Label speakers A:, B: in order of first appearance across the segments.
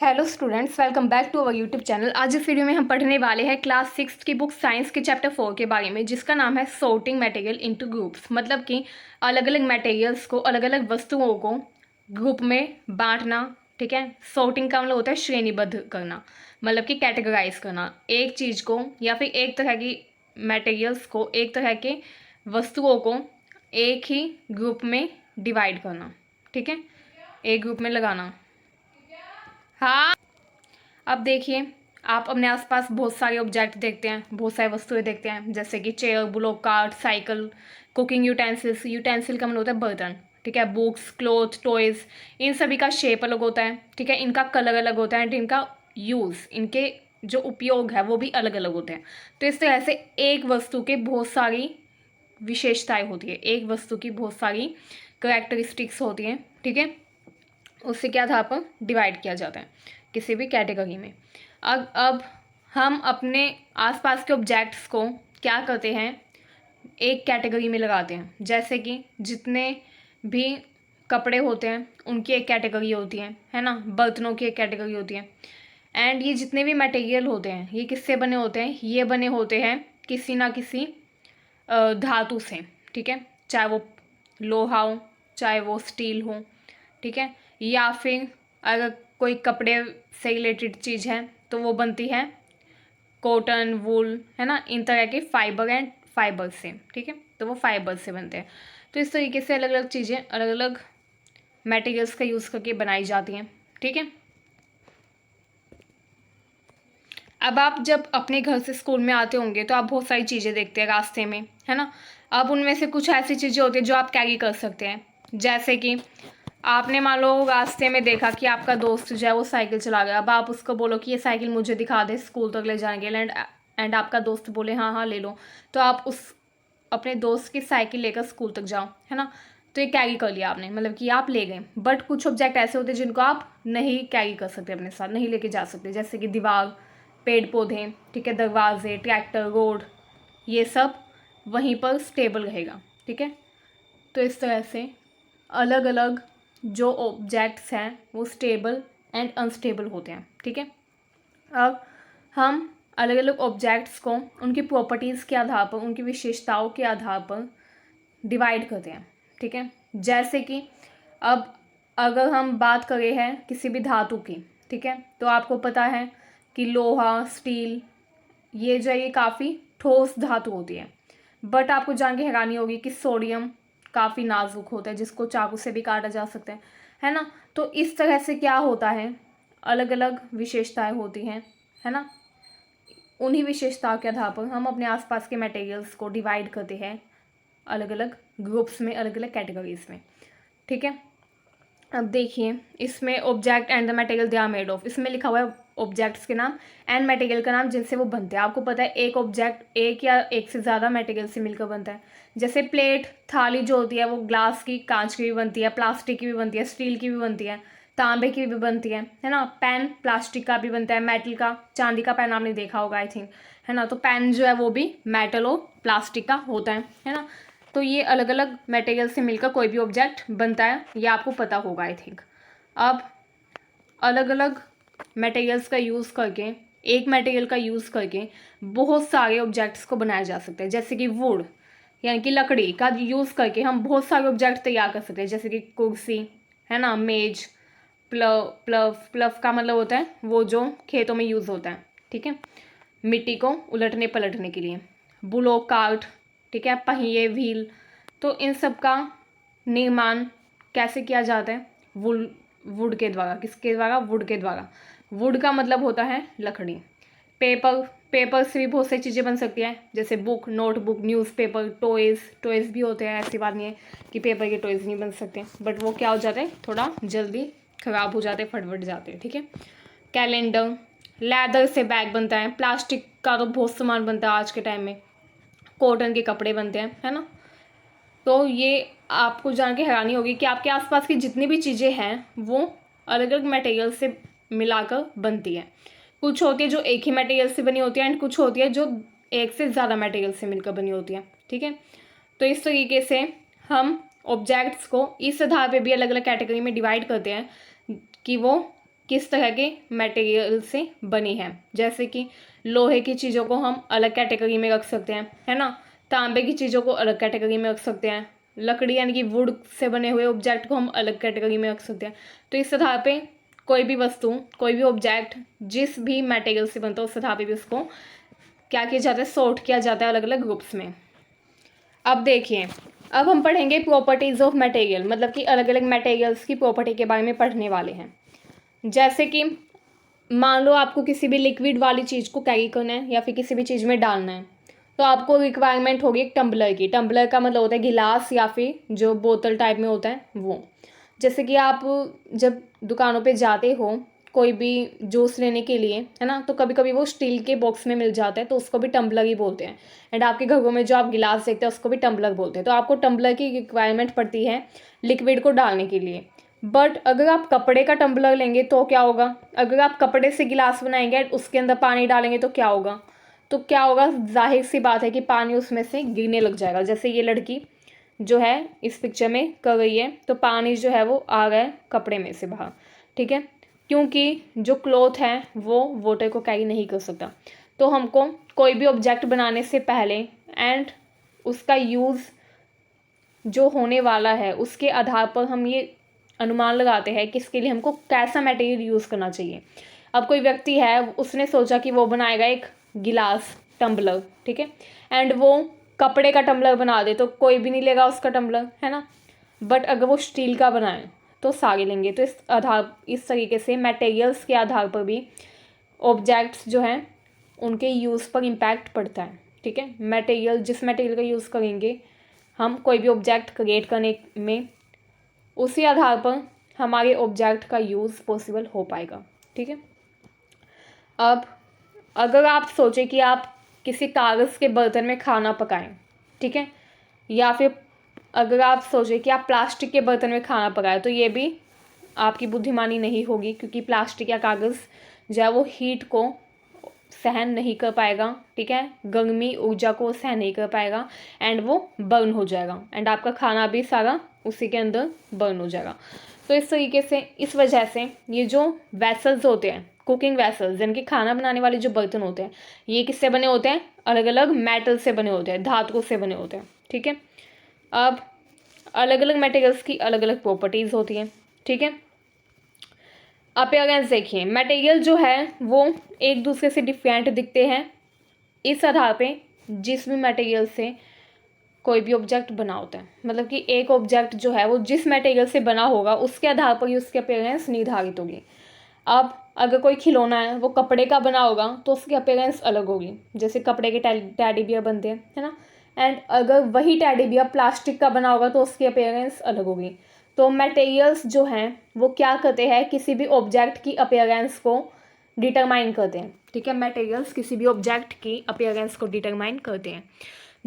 A: Hello students, welcome back to our YouTube channel. आज इस video में हम पढ़ने वाले हैं क्लास 6 की बुक साइंस के चैप्टर 4 के बारे में, जिसका नाम है सॉर्टिंग मटेरियल इनटू ग्रुप्स। मतलब कि अलग अलग मटेरियल्स को, अलग अलग वस्तुओं को ग्रुप में बांटना। ठीक है, सॉर्टिंग का मतलब होता है श्रेणीबद्ध करना, मतलब कि कैटेगराइज करना एक चीज़ को या फिर एक तरह की मटेरियल्स को, एक तरह के वस्तुओं को एक ही ग्रुप में डिवाइड करना। ठीक है, एक ग्रुप में लगाना। हाँ, अब देखिए, आप अपने आसपास बहुत सारे ऑब्जेक्ट देखते हैं, बहुत सारी वस्तुएं देखते हैं, जैसे कि chair, block cart, cycle, cooking utensils. Utensil का मतलब होता है बर्तन। ठीक है, बुक्स, क्लोथ, टॉयज, इन सभी का शेप अलग होता है। ठीक है, इनका कलर अलग होता है एंड इनका यूज़, इनके जो उपयोग है वो भी अलग अलग होते हैं। तो इस तरह से एक वस्तु के बहुत सारी विशेषताएं होती है, एक वस्तु की बहुत सारी करेक्टरिस्टिक्स होती हैं। ठीक है, उससे क्या था, पर डिवाइड किया जाता है किसी भी कैटेगरी में। अब हम अपने आसपास के ऑब्जेक्ट्स को क्या करते हैं, एक कैटेगरी में लगाते हैं। जैसे कि जितने भी कपड़े होते हैं उनकी एक कैटेगरी होती है ना, बर्तनों की एक कैटेगरी होती है। एंड ये जितने भी मटेरियल होते हैं ये किससे बने होते हैं, ये बने होते हैं किसी ना किसी धातु से। ठीक है, चाहे वो लोहा हो, चाहे वो स्टील हो। ठीक है, या फिर अगर कोई कपड़े से रिलेटेड चीज़ है तो वो बनती है कॉटन, वूल, है ना, इन तरह के फाइबर एंड फाइबर से। ठीक है, तो वो फाइबर से बनते हैं। तो इस तरीके से अलग अलग चीज़ें अलग अलग मटेरियल्स का यूज़ करके बनाई जाती हैं। ठीक है, अब आप जब अपने घर से स्कूल में आते होंगे तो आप बहुत सारी चीज़ें देखते हैं रास्ते में, है ना। अब उनमें से कुछ ऐसी चीज़ें होती हैं जो आप कैरी कर सकते हैं। जैसे कि आपने मान लो रास्ते में देखा कि आपका दोस्त जो है वो साइकिल चला गया। अब आप उसको बोलो कि ये साइकिल मुझे दिखा दे स्कूल तक ले जाने के लिए, एंड आपका दोस्त बोले हाँ हाँ ले लो, तो आप उस अपने दोस्त की साइकिल लेकर स्कूल तक जाओ, है ना। तो ये कैरी कर लिया आपने, मतलब कि आप ले गए। बट कुछ ऑब्जेक्ट ऐसे होते हैं जिनको आप नहीं कैरी कर सकते, अपने साथ नहीं लेके जा सकते, जैसे कि दीवार, पेड़ पौधे, ठीक है, दरवाजे, ट्रैक्टर, रोड, ये सब वहीं पर स्टेबल रहेगा। ठीक है, तो इस तरह से अलग अलग जो ऑब्जेक्ट्स हैं वो स्टेबल एंड अनस्टेबल होते हैं। ठीक है, अब हम अलग अलग ऑब्जेक्ट्स को उनकी प्रॉपर्टीज़ के आधार पर, उनकी विशेषताओं के आधार पर डिवाइड करते हैं। ठीक है, जैसे कि अब अगर हम बात करें हैं किसी भी धातु की, ठीक है, तो आपको पता है कि लोहा, स्टील, ये जो है ये काफ़ी ठोस धातु होती है। बट आपको जान के हैरानी होगी कि सोडियम काफ़ी नाजुक होता है, जिसको चाकू से भी काटा जा सकता है ना। तो इस तरह से क्या होता है, अलग अलग विशेषताएं होती हैं, है ना। उन्हीं विशेषताओं के आधार पर हम अपने आसपास के मटेरियल्स को डिवाइड करते हैं अलग अलग ग्रुप्स में, अलग अलग कैटेगरीज में। ठीक है, अब देखिए, इसमें object and the material they are made of, इसमें लिखा हुआ है ऑब्जेक्ट्स के नाम एंड मटेरियल का नाम जिनसे वो बनते हैं। आपको पता है एक ऑब्जेक्ट एक या एक से ज़्यादा मटेरियल से मिलकर बनता है। जैसे प्लेट, थाली जो होती है वो ग्लास की, कांच की भी बनती है, प्लास्टिक की भी बनती है, स्टील की भी बनती है, तांबे की भी बनती है ना। पेन प्लास्टिक का भी बनता है, मेटल का, चांदी का पेन आपने देखा होगा आई थिंक, है ना। तो पेन जो है वो भी मेटल और प्लास्टिक का होता है ना। तो ये अलग अलग मटेरियल से मिलकर कोई भी ऑब्जेक्ट बनता है, ये आपको पता होगा आई थिंक। अब अलग अलग मटेरियल्स का यूज़ करके, एक मटेरियल का यूज़ करके बहुत सारे ऑब्जेक्ट्स को बनाया जा सकता है। जैसे कि वुड, यानी कि लकड़ी का यूज़ करके हम बहुत सारे ऑब्जेक्ट तैयार कर सकते हैं, जैसे कि कुर्सी, है ना, मेज, प्लव। प्लव का मतलब होता है वो जो खेतों में यूज़ होता है। ठीक है, मिट्टी को उलटने पलटने के लिए। बुलोक कार्ट, ठीक है, पहिए, व्हील। तो इन सब का निर्माण कैसे किया जाता है, वुड के द्वारा। किसके द्वारा, वुड के द्वारा। वुड का मतलब होता है लकड़ी। पेपर से भी बहुत सारी चीज़ें बन सकती हैं, जैसे बुक, नोटबुक, न्यूज़पेपर, टॉयज़ भी होते हैं। ऐसी बात नहीं है कि पेपर के टॉयज़ नहीं बन सकते, बट वो क्या हो जाते हैं, थोड़ा जल्दी ख़राब हो जाते हैं, फटफट जाते हैं। ठीक है, कैलेंडर, लेदर से बैग बनता है, प्लास्टिक का तो बहुत सामान बनता है आज के टाइम में, कॉटन के कपड़े बनते हैं, है ना। तो ये आपको जान के हैरानी होगी कि आपके आसपास की जितनी भी चीज़ें हैं वो अलग अलग मटेरियल से मिलाकर बनती है। कुछ होती है जो एक ही मटेरियल से बनी होती है एंड कुछ होती है जो एक से ज़्यादा मटेरियल से मिलकर बनी होती है। ठीक है, तो इस तरीके से हम ऑब्जेक्ट्स को इस आधार पे भी अलग अलग कैटेगरी में डिवाइड करते हैं कि वो किस तरह के मटेरियल से बनी है। जैसे कि लोहे की चीज़ों को हम अलग कैटेगरी में रख सकते हैं, है ना, तांबे की चीज़ों को अलग कैटेगरी में रख सकते हैं, लकड़ी यानी कि वुड से बने हुए ऑब्जेक्ट को हम अलग कैटेगरी में रख सकते हैं। तो इस आधार पे कोई भी वस्तु, कोई भी ऑब्जेक्ट जिस भी मटेरियल से बनता है उस आधार पे भी उसको क्या किया जाता है, सॉर्ट किया जाता है अलग अलग ग्रुप्स में। अब देखिए, अब हम पढ़ेंगे प्रॉपर्टीज़ ऑफ मटेरियल, मतलब कि अलग अलग मटेरियल्स की प्रॉपर्टी के बारे में पढ़ने वाले हैं। जैसे कि मान लो आपको किसी भी लिक्विड वाली चीज़ को कैरी करना है या फिर किसी भी चीज़ में डालना है, तो आपको रिक्वायरमेंट होगी एक टम्बलर की। टम्बलर का मतलब होता है गिलास या फिर जो बोतल टाइप में होता है वो। जैसे कि आप जब दुकानों पे जाते हो कोई भी जूस लेने के लिए, है ना, तो कभी कभी वो स्टील के बॉक्स में मिल जाता है, तो उसको भी टम्बलर ही बोलते हैं। एंड आपके घरों में जो आप गिलास देखते हैं उसको भी टम्बलर बोलते हैं। तो आपको टम्बलर की रिक्वायरमेंट पड़ती है लिक्विड को डालने के लिए। बट अगर आप कपड़े का टम्बलर लेंगे तो क्या होगा, अगर आप कपड़े से गिलास बनाएंगे उसके अंदर पानी डालेंगे तो क्या होगा, जाहिर सी बात है कि पानी उसमें से गिरने लग जाएगा। जैसे ये लड़की जो है इस पिक्चर में कर रही है, तो पानी जो है वो आ रहा है कपड़े में से बाहर, ठीक है, क्योंकि जो क्लॉथ है वो वाटर को कैरी नहीं कर सकता। तो हमको कोई भी ऑब्जेक्ट बनाने से पहले एंड उसका यूज़ जो होने वाला है उसके आधार पर हम ये अनुमान लगाते हैं कि इसके लिए हमको कैसा मटेरियल यूज़ करना चाहिए। अब कोई व्यक्ति है, उसने सोचा कि वो बनाएगा एक गिलास टम्बलर, ठीक है, एंड वो कपड़े का टम्बलर बना दे तो कोई भी नहीं लेगा उसका टम्बलर, है ना। बट अगर वो स्टील का बनाए तो सारे लेंगे। तो इस तरीके से मटेरियल्स के आधार पर भी ऑब्जेक्ट्स जो हैं उनके यूज़ पर इम्पैक्ट पड़ता है, ठीक है। मटेरियल, जिस मटेरियल का यूज़ करेंगे हम कोई भी ऑब्जेक्ट क्रिएट करने में, उसी आधार पर हमारे ऑब्जेक्ट का यूज़ पॉसिबल हो पाएगा, ठीक है। अब अगर आप सोचें कि आप किसी कागज़ के बर्तन में खाना पकाएं, ठीक है, या फिर अगर आप सोचें कि आप प्लास्टिक के बर्तन में खाना पकाएं, तो ये भी आपकी बुद्धिमानी नहीं होगी, क्योंकि प्लास्टिक या कागज़ जो है वो हीट को सहन नहीं कर पाएगा, ठीक है, गर्मी ऊर्जा को सहन नहीं कर पाएगा एंड वो बर्न हो जाएगा एंड आपका खाना भी सारा उसी के अंदर बर्न हो जाएगा। तो इस तरीके से, इस वजह से ये जो वेसल्स होते हैं, कुकिंग वेसल्स, जिनके खाना बनाने वाले जो बर्तन होते हैं, ये किससे बने होते हैं, अलग अलग मेटल से बने होते हैं, धातु से बने होते हैं, ठीक है। अब अलग अलग मटेरियल्स की अलग अलग प्रॉपर्टीज़ होती हैं, ठीक है। अपीयरेंस देखिए, मटेरियल जो है वो एक दूसरे से डिफरेंट दिखते हैं इस आधार पे जिस भी मटेरियल से कोई भी ऑब्जेक्ट बना होता है। मतलब कि एक ऑब्जेक्ट जो है वो जिस मटेरियल से बना होगा उसके आधार पर ही उसकी अपीयरेंस निर्धारित होगी। अब अगर कोई खिलौना है वो कपड़े का बना होगा तो उसकी अपीयरेंस अलग होगी, जैसे कपड़े के टैडी बियर बनते हैं, है ना। एंड अगर वही टैडी बियर प्लास्टिक का बना होगा तो उसकी अपीयरेंस अलग होगी। तो मटेरियल्स जो हैं वो क्या करते हैं, किसी भी ऑब्जेक्ट की अपीयरेंस को डिटरमाइन करते हैं, ठीक है। मटेरियल्स किसी भी ऑब्जेक्ट की अपीयरेंस को डिटरमाइन करते हैं।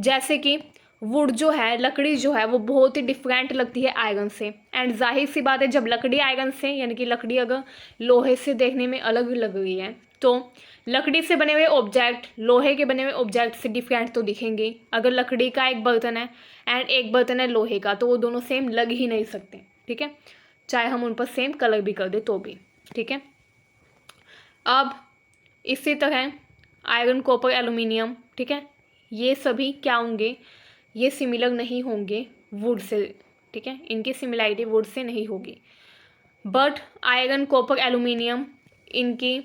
A: जैसे कि वुड जो है, लकड़ी जो है वो बहुत ही डिफरेंट लगती है आयरन से। एंड जाहिर सी बात है, जब लकड़ी आयरन से, यानी कि लकड़ी अगर लोहे से देखने में अलग लग रही है, तो लकड़ी से बने हुए ऑब्जेक्ट लोहे के बने हुए ऑब्जेक्ट से डिफरेंट तो दिखेंगे। अगर लकड़ी का एक बर्तन है एंड एक बर्तन है लोहे का, तो वो दोनों सेम लग ही नहीं सकते, ठीक है, चाहे हम उन पर सेम कलर भी कर दे तो भी, ठीक है। अब इसी तरह आयरन, कॉपर, एल्युमिनियम, ठीक है, ये सभी क्या होंगे, ये सिमिलर नहीं होंगे वुड से, ठीक है, इनकी सिमिलैरिटी वुड से नहीं होगी। बट आयरन, कॉपर, एल्युमिनियम, इनकी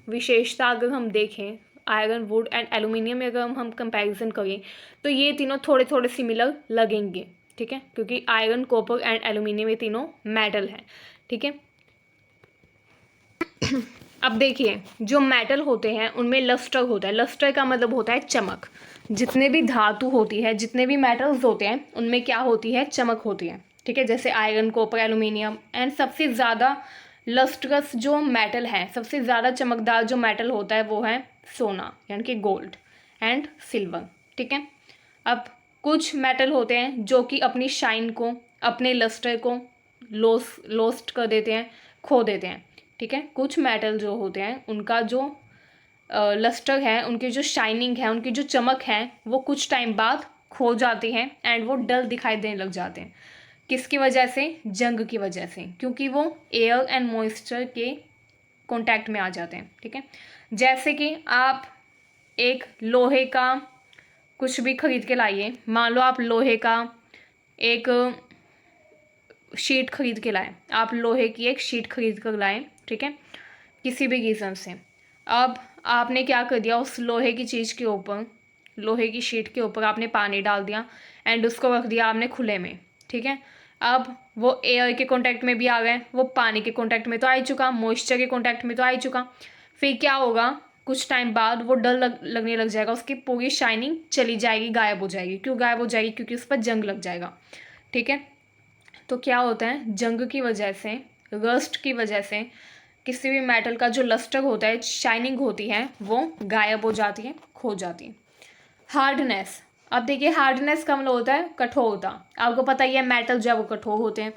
A: विशेषता अगर हम देखें, आयरन, वुड एंड एल्युमिनियम में अगर हम कंपैरिजन करें तो ये तीनों थोड़े थोड़े सिमिलर लगेंगे, ठीक है, क्योंकि आयरन, कॉपर एंड एल्युमिनियम ये तीनों मेटल हैं, ठीक है। अब देखिए, जो मेटल होते हैं उनमें लस्टर होता है। लस्टर का मतलब होता है चमक। जितने भी धातु होती है, जितने भी मेटल्स होते हैं, उनमें क्या होती है, चमक होती है, ठीक है। जैसे आयरन, कॉपर, एल्युमिनियम। एंड सबसे ज़्यादा लस्ट्रस जो मेटल है, सबसे ज़्यादा चमकदार जो मेटल होता है वो है सोना, यानी कि गोल्ड एंड सिल्वर, ठीक है। अब कुछ मेटल होते हैं जो कि अपनी शाइन को, अपने लस्टर को लोस्ट कर देते हैं, खो देते हैं, ठीक है। कुछ मेटल जो होते हैं उनका जो लस्टर है, उनकी जो शाइनिंग है, उनकी जो चमक है, वो कुछ टाइम बाद खो जाती है एंड वो डल दिखाई देने लग जाते हैं। किसकी वजह से, जंग की वजह से, क्योंकि वो एयर एंड मॉइस्चर के कॉन्टैक्ट में आ जाते हैं। ठीक है, जैसे कि आप एक लोहे का कुछ भी खरीद के लाइए, मान लो आप लोहे का एक शीट खरीद के लाए, आप लोहे की एक शीट खरीद कर लाए, ठीक है, किसी भी रीज़न से। अब आपने क्या कर दिया, उस लोहे की चीज़ के ऊपर, लोहे की शीट के ऊपर आपने पानी डाल दिया एंड उसको रख दिया आपने खुले में। ठीक है, अब वो एयर के कांटेक्ट में भी आ गए, वो पानी के कांटेक्ट में तो आ ही चुका, मॉइस्चर के कांटेक्ट में तो आ ही चुका। फिर क्या होगा, कुछ टाइम बाद वो डल लगने लग जाएगा, उसकी पूरी शाइनिंग चली जाएगी, गायब हो जाएगी। क्यों गायब हो जाएगी? क्योंकि उस पर जंग लग जाएगा। ठीक है, तो क्या होता है, जंग की वजह से, रस्ट की वजह से किसी भी मेटल का जो लस्टर होता है, शाइनिंग होती है, वो गायब हो जाती है, खो जाती है। हार्डनेस, अब देखिए हार्डनेस का मतलब होता है कठोरता। आपको पता ही है मेटल जो है वो कठोर होते हैं।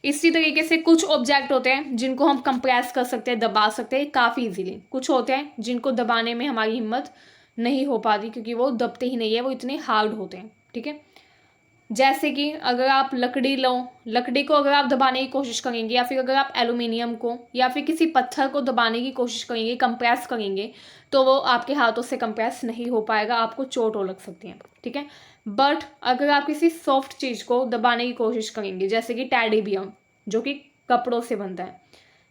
A: इसी तरीके से कुछ ऑब्जेक्ट होते हैं जिनको हम कंप्रेस कर सकते हैं, दबा सकते हैं काफ़ी इजीली। कुछ होते हैं जिनको दबाने में हमारी हिम्मत नहीं हो पाती, क्योंकि वो दबते ही नहीं है, वो इतने हार्ड होते हैं। ठीक है, जैसे कि अगर आप लकड़ी लो, लकड़ी को अगर आप दबाने की कोशिश करेंगे, या फिर अगर आप एल्यूमिनियम को या फिर किसी पत्थर को दबाने की कोशिश करेंगे, कंप्रेस करेंगे, तो वो आपके हाथों से कंप्रेस नहीं हो पाएगा, आपको चोट हो लग सकती है। ठीक है, बट अगर आप किसी सॉफ्ट चीज़ को दबाने की कोशिश करेंगे, जैसे कि टेडी बियर जो कि कपड़ों से बनता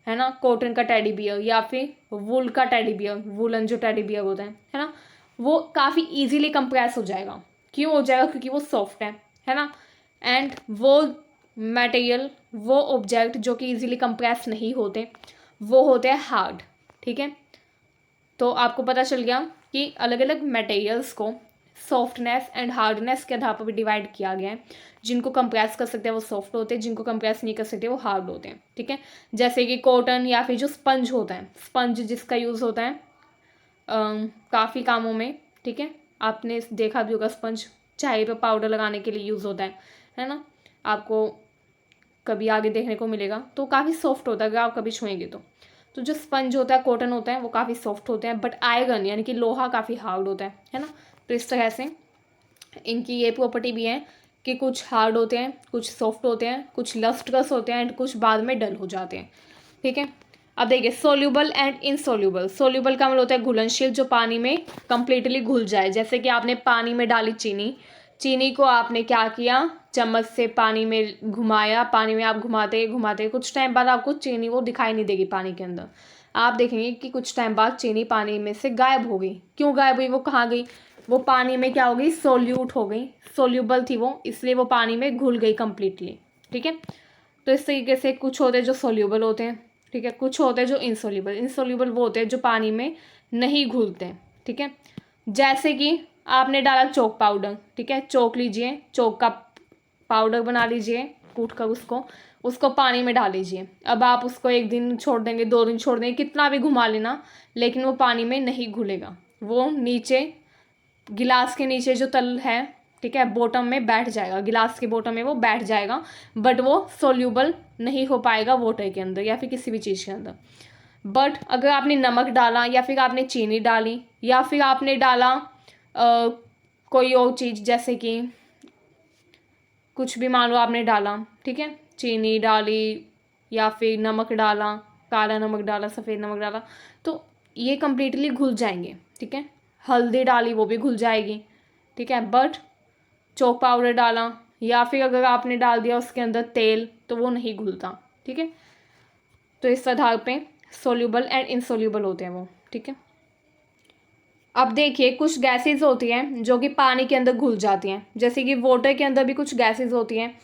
A: है ना, कॉटन का टेडी बियर या फिर वुल का टेडी बियर, वुलन जो टेडी बियर होता है ना, वो काफ़ी ईजीली कंप्रेस हो जाएगा। क्यों हो जाएगा? क्योंकि वो सॉफ्ट है ना। एंड वो मटेरियल, वो ऑब्जेक्ट जो कि इजीली कंप्रेस नहीं होते, वो होते हैं हार्ड। ठीक है, तो आपको पता चल गया कि अलग अलग मटेरियल्स को सॉफ्टनेस एंड हार्डनेस के आधार पर भी डिवाइड किया गया है। जिनको कंप्रेस कर सकते हैं वो सॉफ्ट होते हैं, जिनको कंप्रेस नहीं कर सकते वो हार्ड होते हैं। ठीक है, जैसे कि कॉटन या फिर जो स्पंज होता है, स्पंज जिसका यूज़ होता है काफ़ी कामों में। ठीक है, आपने देखा भी होगा, स्पंज चाय पे पाउडर लगाने के लिए यूज़ होता है ना, आपको कभी आगे देखने को मिलेगा। तो काफ़ी सॉफ्ट होता है अगर आप कभी छुएंगे तो जो स्पंज होता है, कॉटन होता है, वो काफ़ी सॉफ्ट होते हैं। बट आयरन यानी कि लोहा काफ़ी हार्ड होता है ना। तो इस तरह से इनकी ये प्रॉपर्टी भी है कि कुछ हार्ड होते हैं, कुछ सॉफ्ट होते हैं, कुछ लस्ट्रस होते हैं एंड कुछ बाद में डल हो जाते हैं। ठीक है, अब देखिए सोल्यूबल एंड इनसोल्यूबल। सोल्यूबल का मतलब होता है घुलनशील, जो पानी में कंप्लीटली घुल जाए। जैसे कि आपने पानी में डाली चीनी, चीनी को आपने क्या किया, चम्मच से पानी में घुमाया, पानी में आप घुमाते घुमाते कुछ टाइम बाद आपको चीनी वो दिखाई नहीं देगी पानी के अंदर। आप देखेंगे कि कुछ टाइम बाद चीनी पानी में से गायब हो गई। क्यों गायब हुई? वो कहाँ गई? वो पानी में क्या हो गई? सोल्यूट हो गई, सोल्यूबल थी वो, इसलिए वो पानी में घुल गई कम्प्लीटली। ठीक है, तो इस तरीके से कुछ होते हैं जो सोल्यूबल होते हैं। ठीक है, कुछ होते हैं जो इंसोल्यूबल। इंसोल्यूबल वो होते हैं जो पानी में नहीं घुलते। ठीक है, जैसे कि आपने डाला चोक पाउडर। ठीक है, चोक लीजिए, चोक का पाउडर बना लीजिए, कूट कर उसको पानी में डाल लीजिए। अब आप उसको 1 दिन छोड़ देंगे, 2 दिन छोड़ देंगे, कितना भी घुमा लेना, लेकिन वो पानी में नहीं घुलेगा। वो नीचे गिलास के नीचे जो तल है, ठीक है, बॉटम में बैठ जाएगा, गिलास के बॉटम में वो बैठ जाएगा, बट वो सोल्यूबल नहीं हो पाएगा वाटर के अंदर या फिर किसी भी चीज़ के अंदर। बट अगर आपने नमक डाला या फिर आपने चीनी डाली या फिर आपने डाला कोई और चीज़, जैसे कि कुछ भी मान लो आपने डाला, ठीक है, चीनी डाली या फिर नमक डाला, काला नमक डाला, सफ़ेद नमक डाला, तो ये कम्प्लीटली घुल जाएंगे। ठीक है, हल्दी डाली वो भी घुल जाएगी। ठीक है, बट चोक पाउडर डाला या फिर अगर आपने डाल दिया उसके अंदर तेल, तो वो नहीं घुलता। ठीक है, तो इस आधार पे सोल्यूबल एंड इनसोल्यूबल होते हैं वो। ठीक है, अब देखिए कुछ गैसेस होती हैं जो कि पानी के अंदर घुल जाती हैं, जैसे कि वाटर के अंदर भी कुछ गैसेस होती हैं,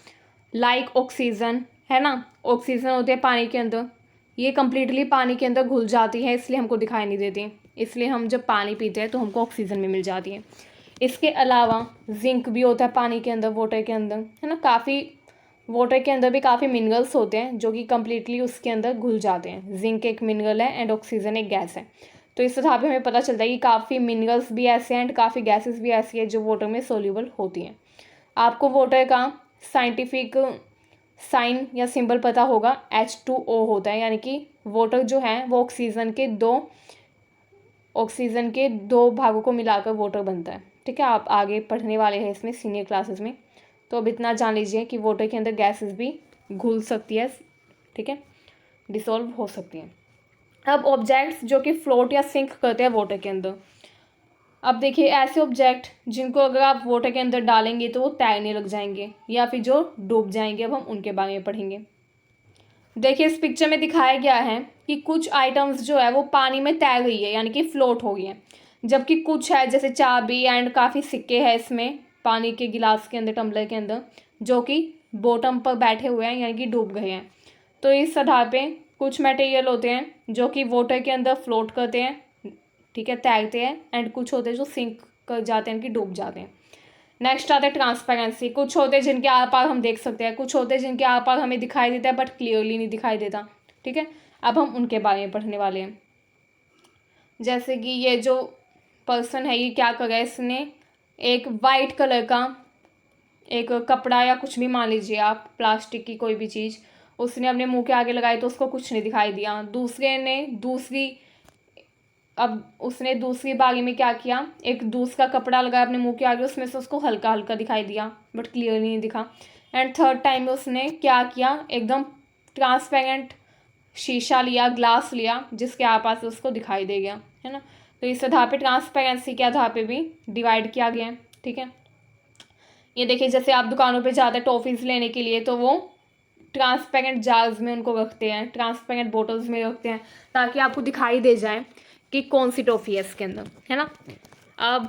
A: लाइक ऑक्सीजन, है ना। ऑक्सीजन होती है पानी के अंदर, ये कम्प्लीटली पानी के अंदर घुल जाती है, इसलिए हमको दिखाई नहीं देती। इसलिए हम जब पानी पीते हैं तो हमको ऑक्सीजन भी मिल जाती है। इसके अलावा जिंक भी होता है पानी के अंदर, वाटर के अंदर, है ना। काफ़ी वाटर के अंदर भी काफ़ी मिनरल्स होते हैं जो कि कम्प्लीटली उसके अंदर घुल जाते हैं। जिंक एक मिनरल है एंड ऑक्सीजन एक गैस है। तो इस तरह पे हमें पता चलता है कि काफ़ी मिनरल्स भी ऐसे हैं एंड काफ़ी गैसेस भी ऐसी है जो वाटर में सोल्यूबल होती हैं। आपको वाटर का साइंटिफिक साइन या सिंबल पता होगा, H2O होता है, यानी कि वाटर जो है वो ऑक्सीजन के दो भागों को मिलाकर वाटर बनता है। ठीक है, आप आगे पढ़ने वाले हैं इसमें सीनियर क्लासेस में, तो अब इतना जान लीजिए कि वाटर के अंदर गैसेस भी घुल सकती है। ठीक है, डिसॉल्व हो सकती हैं। अब ऑब्जेक्ट्स जो कि फ्लोट या सिंक करते हैं वाटर के अंदर। अब देखिए ऐसे ऑब्जेक्ट जिनको अगर आप वाटर के अंदर डालेंगे तो वो तैरने लग जाएंगे या फिर जो डूब जाएंगे, अब हम उनके बारे में पढ़ेंगे। देखिए इस पिक्चर में दिखाया गया है कि कुछ आइटम्स जो है वो पानी में तैर रही है, यानी कि फ्लोट हो गई है, जबकि कुछ है जैसे चाबी एंड काफ़ी सिक्के हैं इसमें पानी के गिलास के अंदर, टम्बलर के अंदर, जो कि बॉटम पर बैठे हुए हैं यानी कि डूब गए हैं। तो इस आधार पे कुछ मटेरियल होते हैं जो कि वाटर के अंदर फ्लोट करते हैं, ठीक है, तैरते हैं, एंड कुछ होते हैं जो सिंक कर जाते हैं, कि डूब जाते हैं। नेक्स्ट आता है ट्रांसपेरेंसी। कुछ होते हैं जिनके आर पार हम देख सकते हैं, कुछ होते हैं जिनके आर पार हमें दिखाई देता है बट क्लियरली नहीं दिखाई देता, ठीक है। अब हम उनके बारे में पढ़ने वाले हैं। जैसे कि ये जो पर्सन है ये क्या कर रहा है, इसने एक वाइट कलर का एक कपड़ा या कुछ भी मान लीजिए आप, प्लास्टिक की कोई भी चीज़, उसने अपने मुंह के आगे लगाई तो उसको कुछ नहीं दिखाई दिया। दूसरे ने अब उसने दूसरी बारी में क्या किया, एक दूसरा कपड़ा लगाया अपने मुंह के आगे, उसमें से उसको हल्का हल्का दिखाई दिया बट क्लियरली नहीं दिखा। एंड थर्ड टाइम में उसने क्या किया, एकदम ट्रांसपेरेंट शीशा लिया, ग्लास लिया, जिसके आसपास से उसको दिखाई दे गया, है ना। तो इस आधार पे ट्रांसपेरेंसी के आधार पे भी डिवाइड किया गया है, ठीक है। ये देखिए जैसे आप दुकानों पे जाते हैं टॉफ़ीज़ लेने के लिए तो वो ट्रांसपेरेंट जार्स में उनको रखते हैं, ट्रांसपेरेंट बोटल्स में रखते हैं, ताकि आपको दिखाई दे जाए कि कौन सी टॉफ़ी है इसके अंदर, है ना। अब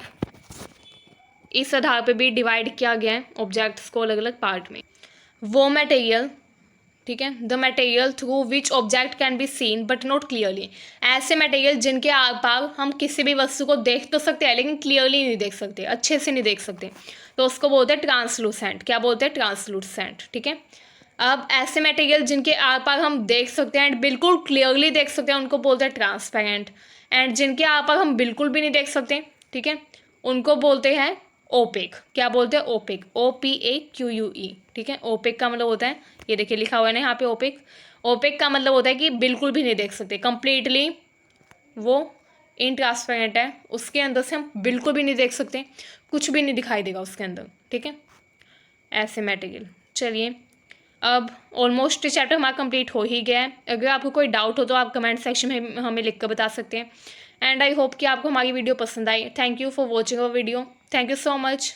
A: इस आधार पे भी डिवाइड किया गया है ऑब्जेक्ट्स को अलग अलग पार्ट में। वो मटेरियल, ठीक है, the material through which object can be seen but not clearly. ऐसे मटेरियल जिनके आर पार हम किसी भी वस्तु को देख तो सकते हैं लेकिन क्लियरली नहीं देख सकते, अच्छे से नहीं देख सकते, तो उसको बोलते हैं ट्रांसलूसेंट। क्या बोलते हैं? ट्रांसलूसेंट, ठीक है। अब ऐसे मटेरियल जिनके आर पार हम देख सकते हैं एंड बिल्कुल क्लियरली देख सकते हैं उनको बोलते हैं ट्रांसपेरेंट। एंड जिनके आर पार हम बिल्कुल भी नहीं देख सकते, ठीक है, उनको बोलते हैं ओपेक। क्या बोलते हैं? ओपेक, OPAQUE, ठीक है। ओपेक का मतलब होता है, ये देखिए लिखा हुआ है ना यहाँ पे ओपेक। ओपेक का मतलब होता है कि बिल्कुल भी नहीं देख सकते, कंप्लीटली वो इनट्रांसपेरेंट है, उसके अंदर से हम बिल्कुल भी नहीं देख सकते, कुछ भी नहीं दिखाई देगा उसके अंदर, ठीक है, ऐसे मटेरियल। चलिए अब ऑलमोस्ट चैप्टर हमारा कंप्लीट हो ही गया है। अगर आपको कोई डाउट हो तो आप कमेंट सेक्शन में हमें लिख कर बता सकते हैं। एंड आई होप कि आपको हमारी वीडियो पसंद आई। Thank you for watching our video. Thank you so much.